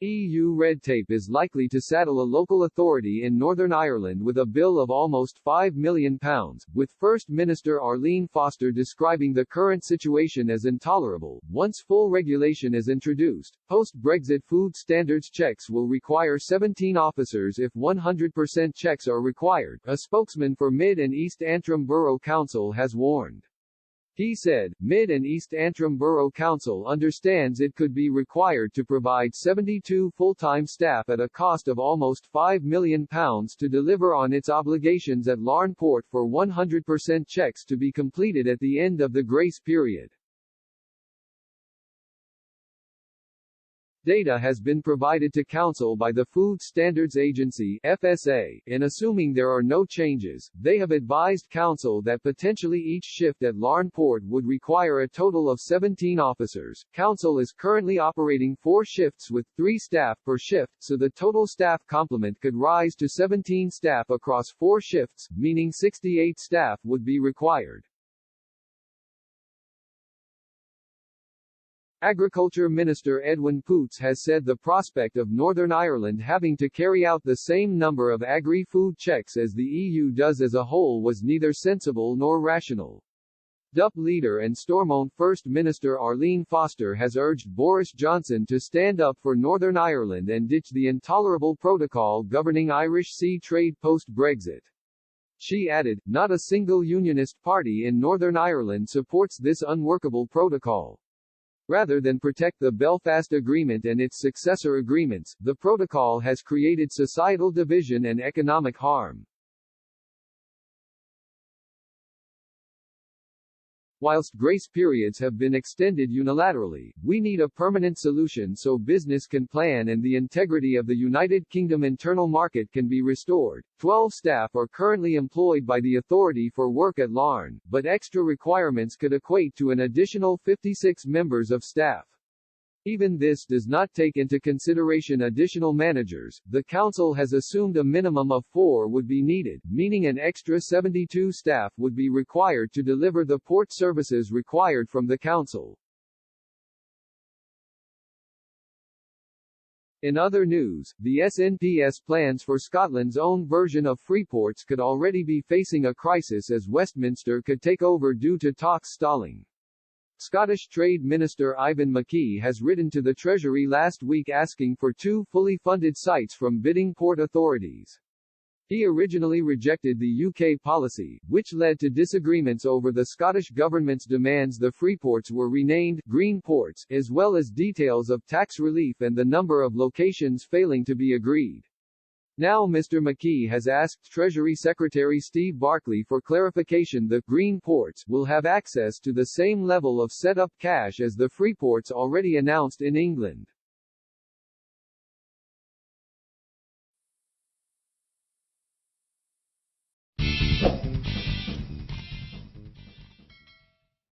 EU red tape is likely to saddle a local authority in Northern Ireland with a bill of almost £5 million, with First Minister Arlene Foster describing the current situation as intolerable. Once full regulation is introduced, post-Brexit food standards checks will require 17 officers if 100% checks are required, a spokesman for Mid and East Antrim Borough Council has warned. He said, Mid and East Antrim Borough Council understands it could be required to provide 72 full-time staff at a cost of almost £5 million to deliver on its obligations at Larne Port for 100% checks to be completed at the end of the grace period. Data has been provided to Council by the Food Standards Agency (FSA). In assuming there are no changes, they have advised Council that potentially each shift at Larne Port would require a total of 17 officers. Council is currently operating 4 shifts with 3 staff per shift, so the total staff complement could rise to 17 staff across 4 shifts, meaning 68 staff would be required. Agriculture Minister Edwin Poots has said the prospect of Northern Ireland having to carry out the same number of agri-food checks as the EU does as a whole was neither sensible nor rational. DUP leader and Stormont First Minister Arlene Foster has urged Boris Johnson to stand up for Northern Ireland and ditch the intolerable protocol governing Irish sea trade post-Brexit. She added, not a single unionist party in Northern Ireland supports this unworkable protocol. Rather than protect the Belfast Agreement and its successor agreements, the protocol has created societal division and economic harm. Whilst grace periods have been extended unilaterally, we need a permanent solution so business can plan and the integrity of the United Kingdom internal market can be restored. 12 staff are currently employed by the authority for work at Larne, but extra requirements could equate to an additional 56 members of staff. Even this does not take into consideration additional managers. The Council has assumed a minimum of 4 would be needed, meaning an extra 72 staff would be required to deliver the port services required from the Council. In other news, the SNP's plans for Scotland's own version of free ports could already be facing a crisis as Westminster could take over due to talks stalling. Scottish Trade Minister Ivan McKee has written to the Treasury last week asking for 2 fully funded sites from bidding port authorities. He originally rejected the UK policy, which led to disagreements over the Scottish Government's demands the free ports were renamed Green Ports, as well as details of tax relief and the number of locations failing to be agreed. Now Mr. McKee has asked Treasury Secretary Steve Barclay for clarification. The Green Ports will have access to the same level of set-up cash as the free ports already announced in England.